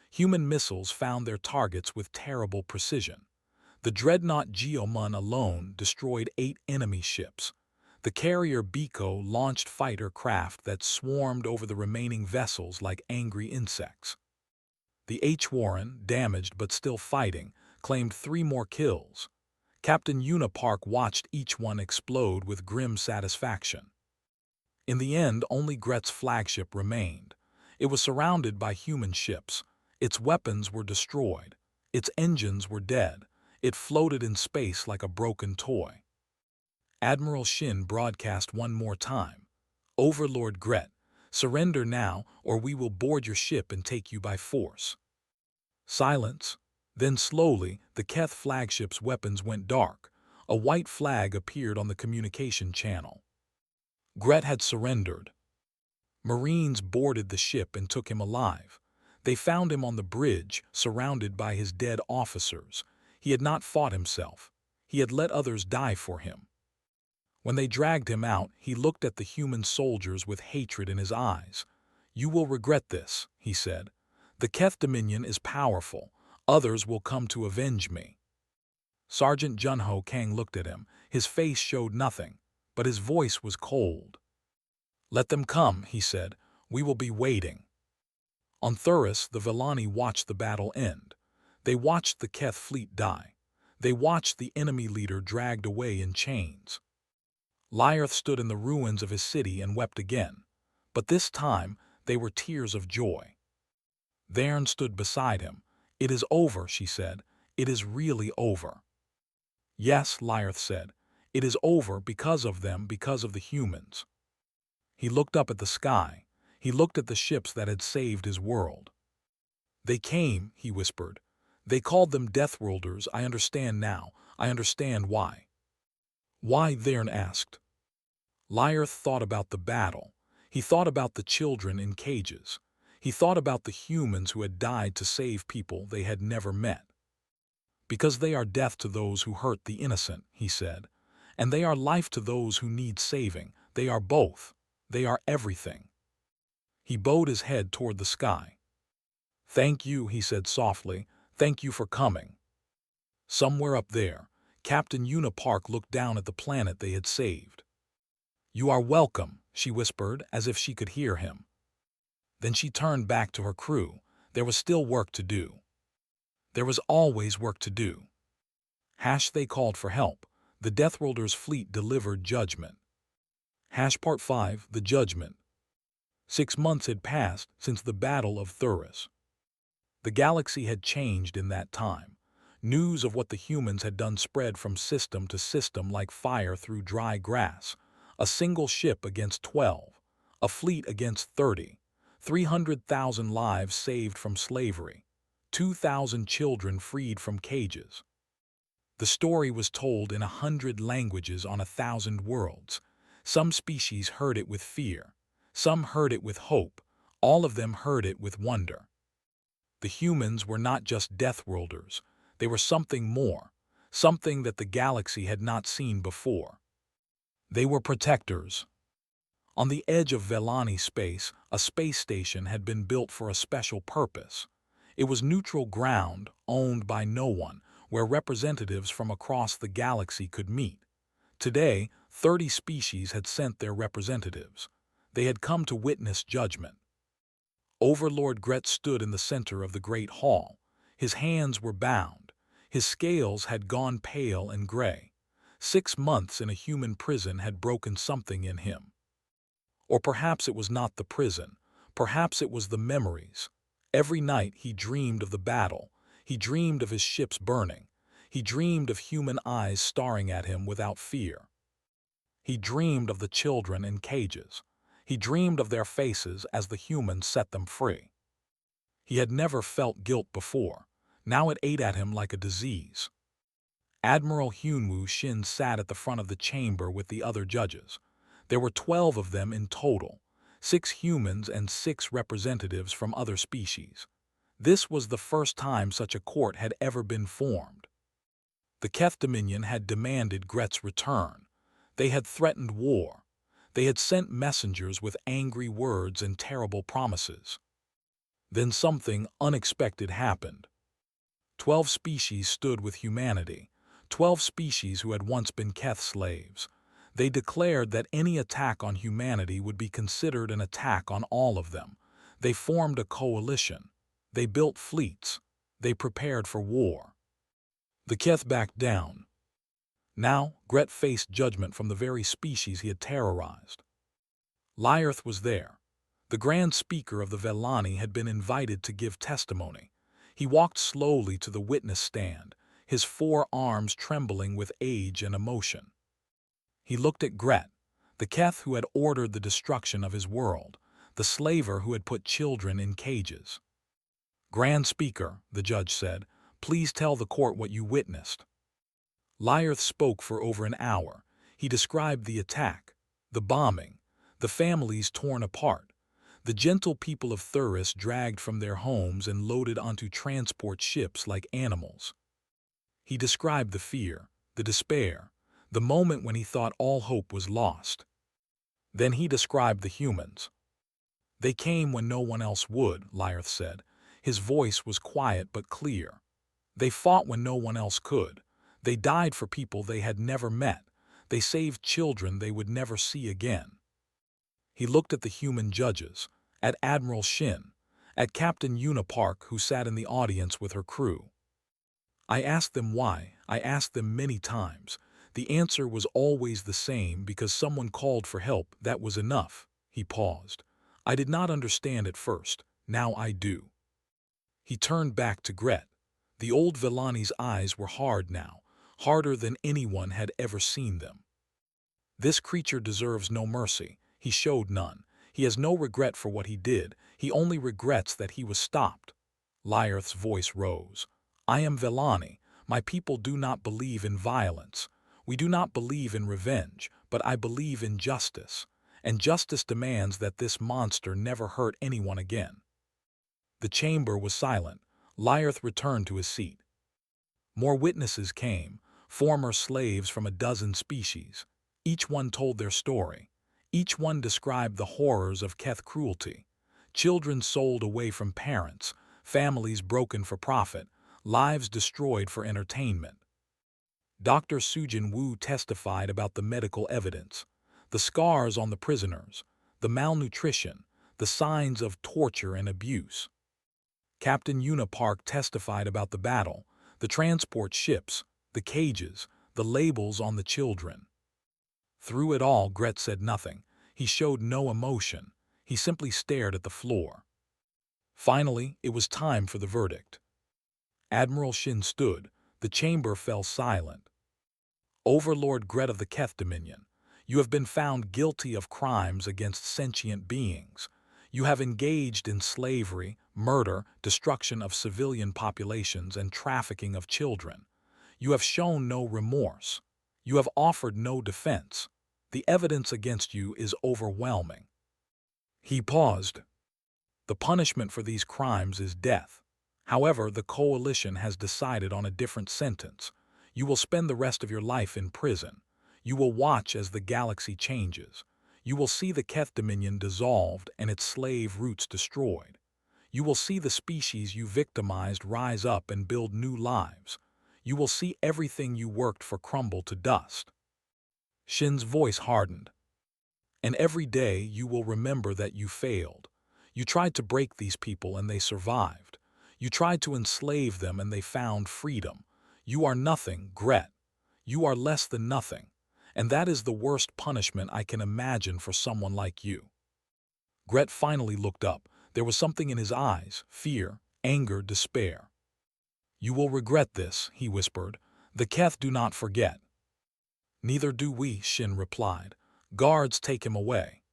Speaker 1: Human missiles found their targets with terrible precision. The dreadnought Geomun alone destroyed 8 enemy ships. The carrier Biko launched fighter craft that swarmed over the remaining vessels like angry insects. The H Warren, damaged but still fighting, claimed 3 more kills. Captain Unipark watched each one explode with grim satisfaction. In the end, only Gret's flagship remained. It was surrounded by human ships. Its weapons were destroyed. Its engines were dead. It floated in space like a broken toy. Admiral Shin broadcast one more time. Overlord Gret, surrender now or we will board your ship and take you by force. Silence. Then slowly, the Keth flagship's weapons went dark. A white flag appeared on the communication channel. Gret had surrendered. Marines boarded the ship and took him alive. They found him on the bridge, surrounded by his dead officers. He had not fought himself. He had let others die for him. When they dragged him out, he looked at the human soldiers with hatred in his eyes. You will regret this, he said. The Keth Dominion is powerful. Others will come to avenge me. Sergeant Junho Kang looked at him. His face showed nothing, but his voice was cold. Let them come, he said. We will be waiting. On Thuris, the Vellani watched the battle end. They watched the Keth fleet die. They watched the enemy leader dragged away in chains. Lyarth stood in the ruins of his city and wept again. But this time, they were tears of joy. Vern stood beside him. It is over, she said. It is really over. Yes, Lyarth said. It is over because of them, because of the humans. He looked up at the sky. He looked at the ships that had saved his world. They came, he whispered. They called them Deathworlders. I understand now. I understand why. Why? Vern asked. Lyarth thought about the battle. He thought about the children in cages. He thought about the humans who had died to save people they had never met. Because they are death to those who hurt the innocent, he said, and they are life to those who need saving. They are both. They are everything. He bowed his head toward the sky. Thank you, he said softly. Thank you for coming. Somewhere up there, Captain Unipark looked down at the planet they had saved. You are welcome, she whispered, as if she could hear him. Then she turned back to her crew. There was still work to do. There was always work to do. They called for help. The Deathworlders' fleet delivered judgment. Part 5, The Judgment. 6 months had passed since the Battle of Thuris. The galaxy had changed in that time. News of what the humans had done spread from system to system like fire through dry grass. A single ship against 12. A fleet against 30. 300,000 lives saved from slavery. 2,000 children freed from cages. The story was told in 100 languages on 1,000 worlds. Some species heard it with fear. Some heard it with hope. All of them heard it with wonder. The humans were not just Deathworlders. They were something more, something that the galaxy had not seen before. They were protectors. On the edge of Vellani space, a space station had been built for a special purpose. It was neutral ground, owned by no one, where representatives from across the galaxy could meet. Today, 30 species had sent their representatives. They had come to witness judgment. Overlord Gret stood in the center of the great hall. His hands were bound. His scales had gone pale and gray. 6 months in a human prison had broken something in him. Or perhaps it was not the prison. Perhaps it was the memories. Every night he dreamed of the battle. He dreamed of his ships burning. He dreamed of human eyes staring at him without fear. He dreamed of the children in cages. He dreamed of their faces as the humans set them free. He had never felt guilt before. Now it ate at him like a disease. Admiral Hyunwoo Shin sat at the front of the chamber with the other judges. There were 12 of them in total, 6 humans and 6 representatives from other species. This was the first time such a court had ever been formed. The Keth Dominion had demanded Gret's return. They had threatened war. They had sent messengers with angry words and terrible promises. Then something unexpected happened. 12 species stood with humanity, 12 species who had once been Keth slaves. They declared that any attack on humanity would be considered an attack on all of them. They formed a coalition. They built fleets. They prepared for war. The Keth backed down. Now, Gret faced judgment from the very species he had terrorized. Lyarth was there. The Grand Speaker of the Velani had been invited to give testimony. He walked slowly to the witness stand, his 4 arms trembling with age and emotion. He looked at Gret, the Keth who had ordered the destruction of his world, the slaver who had put children in cages. "Grand Speaker," the judge said, "please tell the court what you witnessed." Lyarth spoke for over an hour. He described the attack, the bombing, the families torn apart, the gentle people of Thuris dragged from their homes and loaded onto transport ships like animals. He described the fear, the despair, the moment when he thought all hope was lost. Then he described the humans. "They came when no one else would," Lyarth said. His voice was quiet but clear. "They fought when no one else could. They died for people they had never met. They saved children they would never see again." He looked at the human judges, at Admiral Shin, at Captain Yuna Park who sat in the audience with her crew. "I asked them why. I asked them many times. The answer was always the same: because someone called for help, that was enough." He paused. "I did not understand at first. Now I do." He turned back to Gret. The old Villani's eyes were hard now, harder than anyone had ever seen them. "This creature deserves no mercy. He showed none. He has no regret for what he did. He only regrets that he was stopped." Lyarth's voice rose. "I am Villani. My people do not believe in violence. We do not believe in revenge, but I believe in justice. And justice demands that this monster never hurt anyone again." The chamber was silent. Lyarth returned to his seat. More witnesses came, former slaves from a dozen species. Each one told their story. Each one described the horrors of Keth cruelty. Children sold away from parents, families broken for profit, lives destroyed for entertainment. Dr. Sujin Woo testified about the medical evidence, the scars on the prisoners, the malnutrition, the signs of torture and abuse. Captain Yuna Park testified about the battle, the transport ships, the cages, the labels on the children. Through it all, Gret said nothing. He showed no emotion. He simply stared at the floor. Finally, it was time for the verdict. Admiral Shin stood. The chamber fell silent. "Overlord Gret of the Keth Dominion, you have been found guilty of crimes against sentient beings. You have engaged in slavery, murder, destruction of civilian populations, and trafficking of children. You have shown no remorse. You have offered no defense. The evidence against you is overwhelming." He paused. "The punishment for these crimes is death. However, the coalition has decided on a different sentence. You will spend the rest of your life in prison. You will watch as the galaxy changes. You will see the Keth Dominion dissolved and its slave roots destroyed. You will see the species you victimized rise up and build new lives. You will see everything you worked for crumble to dust." Shin's voice hardened. "And every day you will remember that you failed. You tried to break these people and they survived. You tried to enslave them and they found freedom. You are nothing, Gret. You are less than nothing. And that is the worst punishment I can imagine for someone like you." Gret finally looked up. There was something in his eyes, fear, anger, despair. "You will regret this," he whispered. "The Keth do not forget." "Neither do we," Shin replied. "Guards, take him away."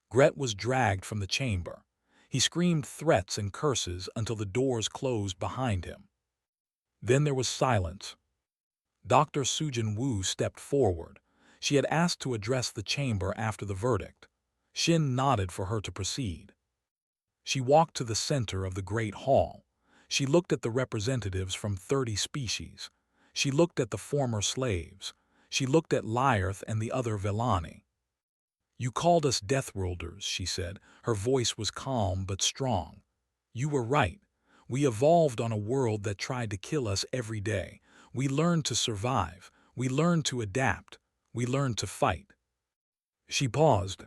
Speaker 1: Gret was dragged from the chamber. He screamed threats and curses until the doors closed behind him. Then there was silence. Dr. Sujin Wu stepped forward. She had asked to address the chamber after the verdict. Shin nodded for her to proceed. She walked to the center of the great hall. She looked at the representatives from 30 species. She looked at the former slaves. She looked at Lyarth and the other Vellani. "You called us Deathworlders," she said. Her voice was calm but strong. "You were right. We evolved on a world that tried to kill us every day. We learned to survive. We learned to adapt. We learned to fight." She paused.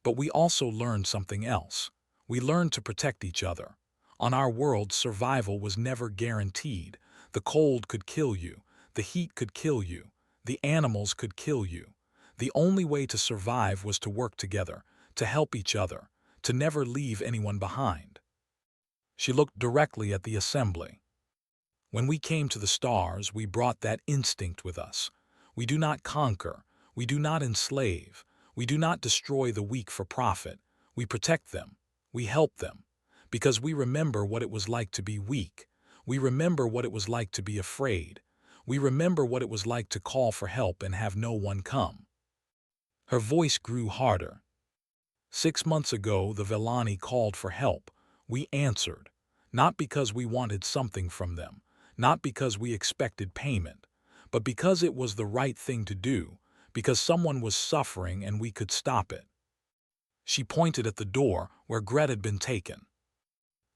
Speaker 1: "But we also learned something else. We learned to protect each other. On our world, survival was never guaranteed. The cold could kill you. The heat could kill you. The animals could kill you. The only way to survive was to work together, to help each other, to never leave anyone behind." She looked directly at the assembly. "When we came to the stars, we brought that instinct with us. We do not conquer. We do not enslave. We do not destroy the weak for profit. We protect them. We help them. Because we remember what it was like to be weak. We remember what it was like to be afraid. We remember what it was like to call for help and have no one come." Her voice grew harder. "6 months ago, the Vellani called for help. We answered. Not because we wanted something from them, not because we expected payment, but because it was the right thing to do, because someone was suffering and we could stop it." She pointed at the door where Gret had been taken.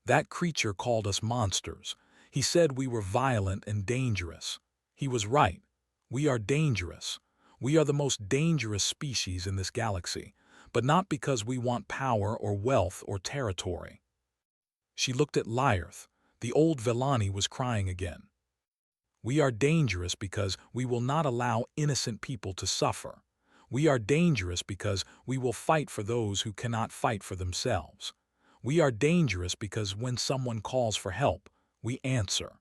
Speaker 1: "That creature called us monsters. He said we were violent and dangerous. He was right. We are dangerous. We are the most dangerous species in this galaxy, but not because we want power or wealth or territory." She looked at Lyarth. The old Vellani was crying again. "We are dangerous because we will not allow innocent people to suffer. We are dangerous because we will fight for those who cannot fight for themselves. We are dangerous because when someone calls for help, we answer."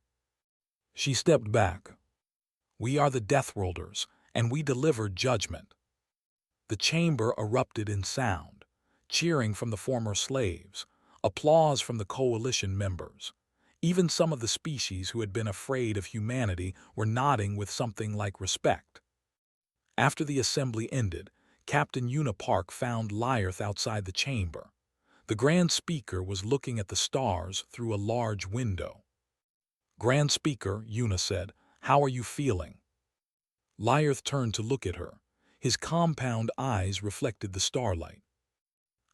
Speaker 1: She stepped back. "We are the Deathworlders, and we deliver judgment." The chamber erupted in sound, cheering from the former slaves, applause from the coalition members. Even some of the species who had been afraid of humanity were nodding with something like respect. After the assembly ended, Captain Una Park found Lyarth outside the chamber. The Grand Speaker was looking at the stars through a large window. "Grand Speaker," Una said, "how are you feeling?" Lyarth turned to look at her. His compound eyes reflected the starlight.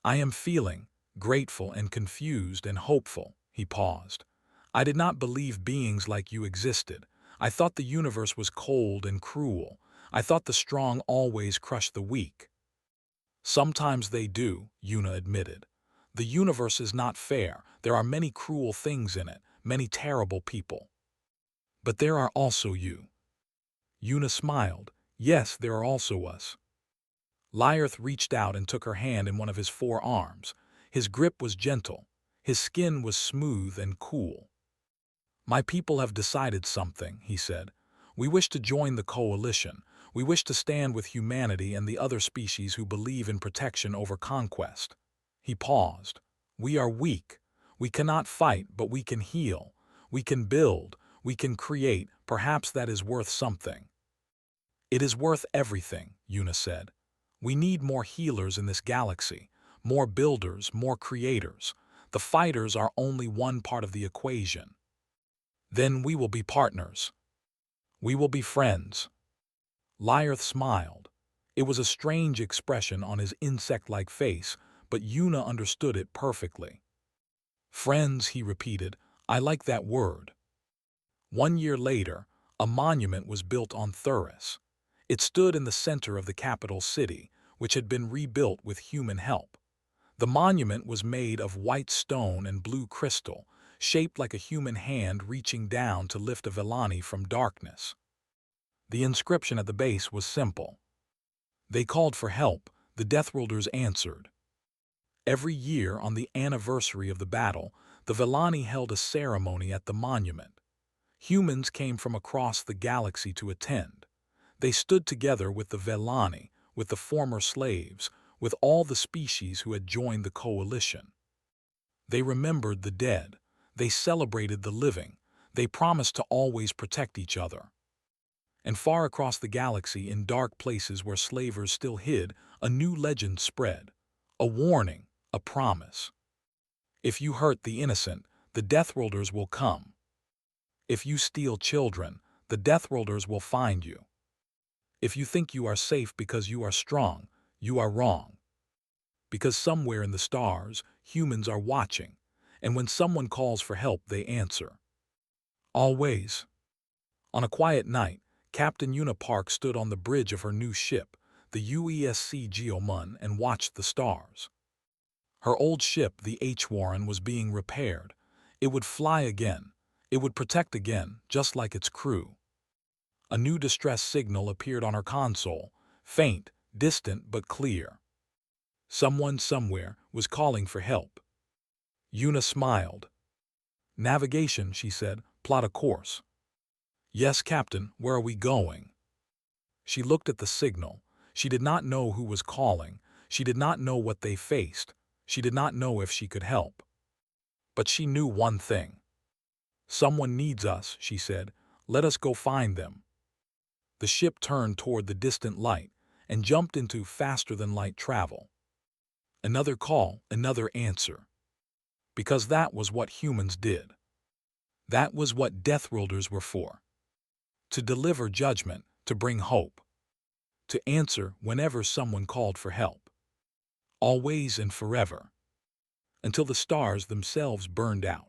Speaker 1: "I am feeling grateful and confused and hopeful." He paused. "I did not believe beings like you existed. I thought the universe was cold and cruel. I thought the strong always crush the weak." "Sometimes they do," Una admitted. "The universe is not fair. There are many cruel things in it, many terrible people. But there are also you." Una smiled. "Yes, there are also us." Lyarth reached out and took her hand in one of his 4 arms. His grip was gentle. His skin was smooth and cool. "My people have decided something," he said. "We wish to join the coalition. We wish to stand with humanity and the other species who believe in protection over conquest." He paused. "We are weak. We cannot fight, but we can heal. We can build. We can create. Perhaps that is worth something." "It is worth everything," Una said. "We need more healers in this galaxy, more builders, more creators. The fighters are only one part of the equation. Then we will be partners. We will be friends." Lyarth smiled. It was a strange expression on his insect-like face, but Una understood it perfectly. "Friends," he repeated. "I like that word." 1 year later, a monument was built on Thuris. It stood in the center of the capital city, which had been rebuilt with human help. The monument was made of white stone and blue crystal, shaped like a human hand reaching down to lift a Vellani from darkness. The inscription at the base was simple. They called for help, the Deathworlders answered. Every year on the anniversary of the battle, the Vellani held a ceremony at the monument. Humans came from across the galaxy to attend. They stood together with the Vellani, with the former slaves, with all the species who had joined the coalition. They remembered the dead. They celebrated the living. They promised to always protect each other. And far across the galaxy, in dark places where slavers still hid, a new legend spread. A warning, a promise. If you hurt the innocent, the Deathworlders will come. If you steal children, the Deathworlders will find you. If you think you are safe because you are strong, you are wrong. Because somewhere in the stars, humans are watching, and when someone calls for help, they answer. Always. On a quiet night, Captain Una Park stood on the bridge of her new ship, the UESC Geomun, and watched the stars. Her old ship, the HFY, was being repaired. It would fly again. It would protect again, just like its crew. A new distress signal appeared on her console, faint, distant, but clear. Someone somewhere was calling for help. Una smiled. Navigation, she said, plot a course. Yes, Captain, where are we going? She looked at the signal. She did not know who was calling. She did not know what they faced. She did not know if she could help. But she knew one thing. Someone needs us, she said. Let us go find them. The ship turned toward the distant light and jumped into faster-than-light travel. Another call, another answer. Because that was what humans did. That was what Deathworlders were for. To deliver judgment, to bring hope. To answer whenever someone called for help. Always and forever. Until the stars themselves burned out.